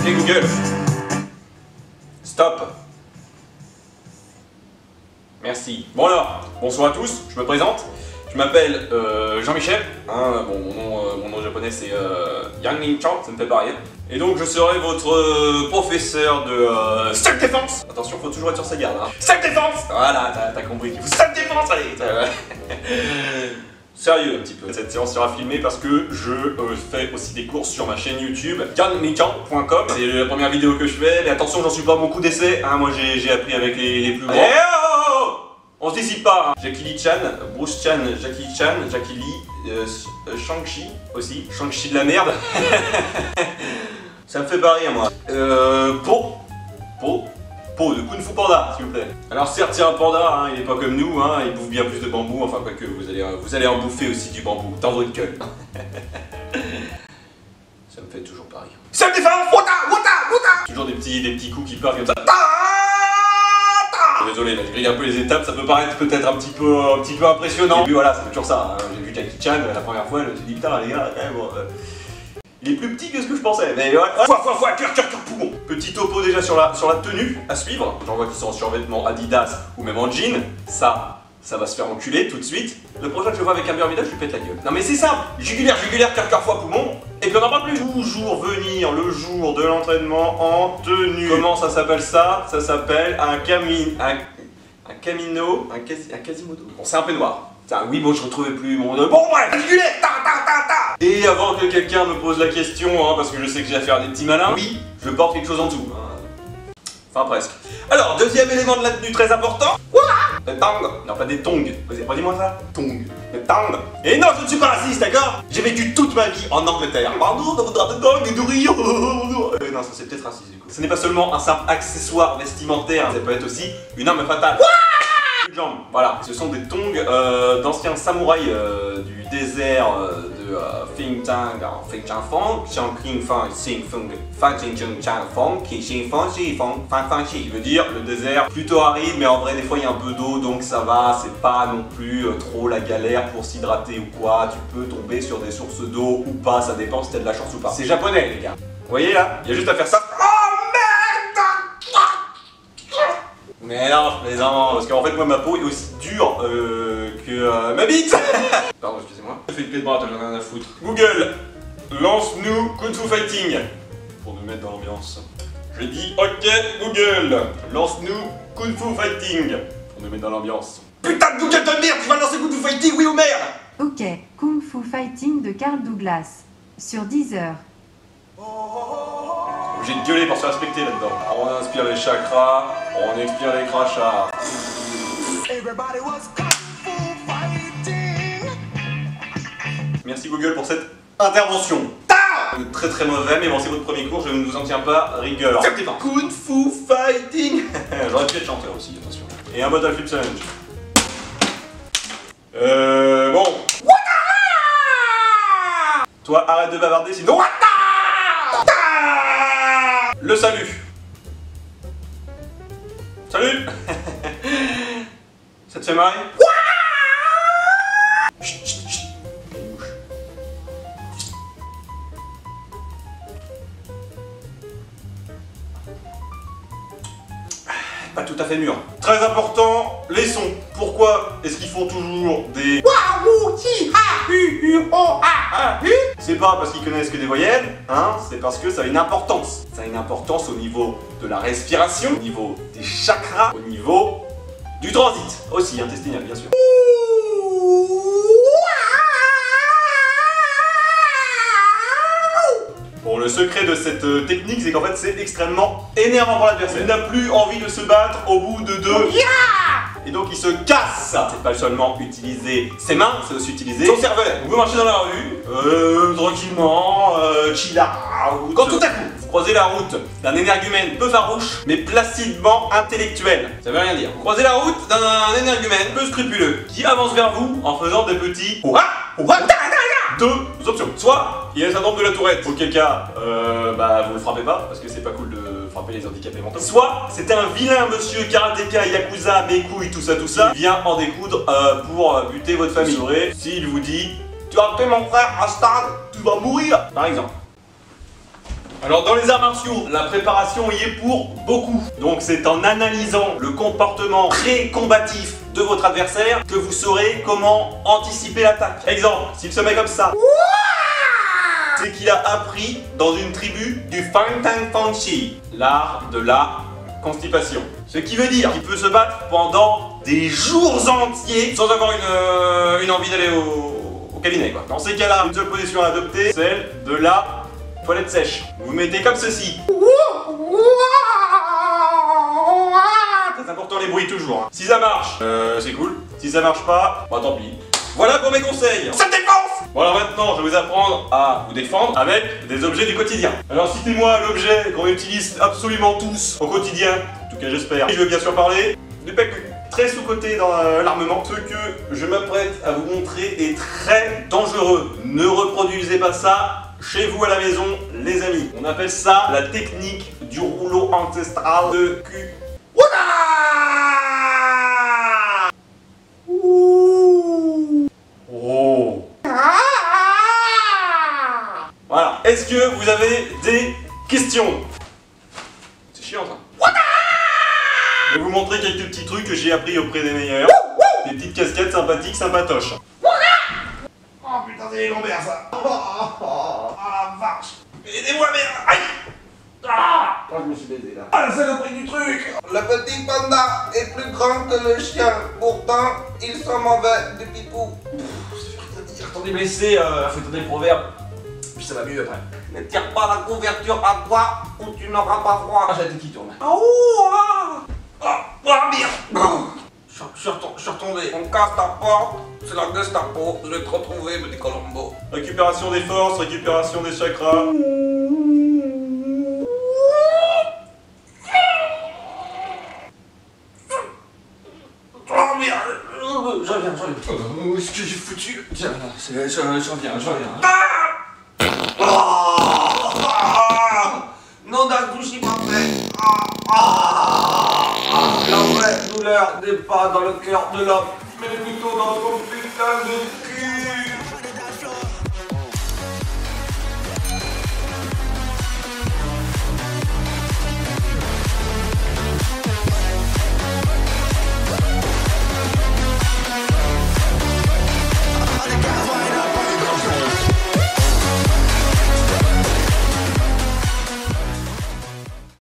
Ok Google. Stop. Merci. Bon alors, bonsoir à tous, je me présente. Je m'appelle Jean-Michel. Hein, bon, mon nom japonais c'est Yang Ning Chan, ça me fait pas rire. Et donc je serai votre professeur de self-défense. Attention, faut toujours être sur sa garde. Hein. Self-défense. Voilà, t'as compris. Self-défense, allez. Sérieux un petit peu. Cette séance sera filmée parce que je fais aussi des cours sur ma chaîne YouTube yangmingchan.com. C'est la première vidéo que je fais, mais attention, j'en suis pas à mon coup d'essai. Hein, moi j'ai appris avec les plus grands. On se dissipe pas. Hein. Jackie Lee Chan, Bruce Chan, Jackie Lee, Shang-Chi aussi. Shang-Chi de la merde. Ça me fait pas rire moi. Po de Kung Fu Panda, s'il vous plaît. Alors certes c'est un panda, hein, il est pas comme nous, hein, il bouffe bien plus de bambou, enfin quoique vous allez en bouffer aussi du bambou, dans votre gueule. Ça me fait toujours pas rire. Ça me défend. Toujours des petits coups qui partent comme ça. Désolé, là je grille un peu les étapes, ça peut paraître peut-être un petit peu impressionnant. Et puis voilà, c'est toujours ça, hein. J'ai vu Jackie Chan la première fois, je me suis dit putain les gars, quand même, bon, il est plus petit que ce que je pensais, mais ouais. Cœur, poumon. Petit topo déjà sur la tenue à suivre. J'en vois qui sont en survêtement Adidas ou même en jean. Ça va se faire enculer tout de suite. Le prochain que je vois avec un meilleur visage, je lui pète la gueule. Non mais c'est simple. Jugulaire, cœur, foie, poumon. Et puis on n'en parle plus. Toujours venir le jour de l'entraînement en tenue. Comment ça s'appelle ça? Ça s'appelle un Quasimodo. Bon, c'est un peignoir. Oui, bon, je retrouvais plus mon... Bon, bref, jugulaire, Et avant que quelqu'un me pose la question, hein, parce que je sais que j'ai affaire à des petits malins, oui, je porte quelque chose en dessous. Hein. Enfin, presque. Alors, deuxième élément de la tenue très important. Le tang. Non, pas des tongs. Redis-moi ça. Tong. Le tang. Et non, je ne suis pas raciste, d'accord? J'ai vécu toute ma vie en Angleterre. Pardon, dans votre tong et de rire. Non, ça c'est peut-être raciste du coup. Ce n'est pas seulement un simple accessoire vestimentaire, ça peut être aussi une arme fatale. Jambes. Voilà, ce sont des tongs d'anciens samouraïs du désert de Fengchang Fong, Xiangqing Fang Xing Feng, Fan Xing Chang Fong, Qi Xing Feng Xi Feng, Fan Fang Xi. Il veut dire le désert plutôt aride, mais en vrai des fois il y a un peu d'eau donc ça va, c'est pas non plus trop la galère pour s'hydrater ou quoi. Tu peux tomber sur des sources d'eau ou pas, ça dépend si t'as de la chance ou pas. C'est japonais les gars. Vous voyez là, il y a juste à faire ça. Mais non, je plaisante, parce qu'en fait moi ma peau est aussi dure que ma bite. Pardon, excusez-moi. Je fais une clé de bras, j'en ai rien à foutre. Google, lance-nous Kung Fu Fighting. Pour nous mettre dans l'ambiance. Je dis ok Google, lance-nous Kung Fu Fighting. Pour nous mettre dans l'ambiance. Putain de Google de merde, tu vas lancer Kung Fu Fighting, oui ou merde? Ok, Kung Fu Fighting de Carl Douglas. Sur Deezer. Obligé de gueuler pour se respecter là-dedans. On inspire les chakras, on expire les crachats. Merci Google pour cette intervention. Très très mauvais, mais bon c'est votre premier cours, je ne vous en tiens pas rigueur. Kung Fu Fighting. J'aurais pu être chanteur aussi, attention. Et un mode flip challenge. Bon. Toi arrête de bavarder sinon... Le salut. Salut. Ça te fait marrer? Chut, chut, chut. Pas tout à fait mûr. Très important, les sons. Pourquoi est-ce qu'ils font toujours des... C'est pas parce qu'ils connaissent que des voyelles, hein, c'est parce que ça a une importance. Ça a une importance au niveau de la respiration, au niveau des chakras, au niveau du transit, aussi intestinal bien sûr. Bon, le secret de cette technique, c'est qu'en fait c'est extrêmement énervant pour l'adversaire. Il n'a plus envie de se battre au bout de deux... Et donc il se casse. C'est pas seulement utiliser ses mains, c'est aussi utiliser son cervelet. Vous pouvez marcher dans la rue, tranquillement, chill out. Quand tout à coup, vous croisez la route d'un énergumène peu farouche, mais placidement intellectuel. Ça veut rien dire. Vous croisez la route d'un énergumène peu scrupuleux, qui avance vers vous en faisant des petits... Deux options. Soit il y a le syndrome de la tourette, auquel cas vous le frappez pas, parce que c'est pas cool de frapper les handicapés mentaux. Soit c'est un vilain monsieur karatéka, yakuza, mes couilles, tout ça, il vient en découdre pour buter votre famille. Vous saurez s'il vous dit tu as tué mon frère à stade, tu vas mourir, par exemple. Alors dans les arts martiaux, la préparation y est pour beaucoup. Donc c'est en analysant le comportement pré-combatif de votre adversaire que vous saurez comment anticiper l'attaque. Exemple, s'il se met comme ça, c'est qu'il a appris dans une tribu du Fang Tang Fang Chi, l'art de la constipation. Ce qui veut dire qu'il peut se battre pendant des jours entiers sans avoir une envie d'aller au cabinet, quoi. Dans ces cas-là, une seule position à adopter, celle de la toilette sèche. Vous vous mettez comme ceci. C'est important les bruits toujours. Hein. Si ça marche, c'est cool. Si ça marche pas, bah tant pis. Voilà pour mes conseils. Ça défense. Bon alors maintenant, je vais vous apprendre à vous défendre avec des objets du quotidien. Alors citez-moi l'objet qu'on utilise absolument tous au quotidien. En tout cas j'espère. Je veux bien sûr parler du PQ. Très sous-coté dans l'armement. Ce que je m'apprête à vous montrer est très dangereux. Ne reproduisez pas ça chez vous à la maison, les amis. On appelle ça la technique du rouleau ancestral de cul. Oh. Voilà. Est-ce que vous avez des questions? C'est chiant ça. Je vais vous montrer quelques petits trucs que j'ai appris auprès des meilleurs. Des petites casquettes sympathiques, sympatoches. Oh putain, c'est les lombaires ça. Oh la vache. Aidez-moi merde. Aïe. Ah, oh, je me suis baisé là. Ah, la saloperie du truc. Le petit panda est plus grand que le chien. Pourtant, ils sont mauvais du pipou. Quand on est blessé, faut étonner le proverbe. Puis ça va mieux après. Ne tire pas la couverture à toi ou tu n'auras pas froid. Ah, j'ai la tête qui tourne. Merde. Je suis retombé. On casse ta porte, c'est la Gestapo. Je vais te retrouver, petit Colombo. Récupération des forces, récupération des chakras. Oh merde. Je reviens. Où est-ce que j'ai foutu? Tiens, là, je reviens. Non, d'un touche, il m'a fait. La vraie douleur n'est pas dans le cœur de l'homme, mais plutôt dans son putain de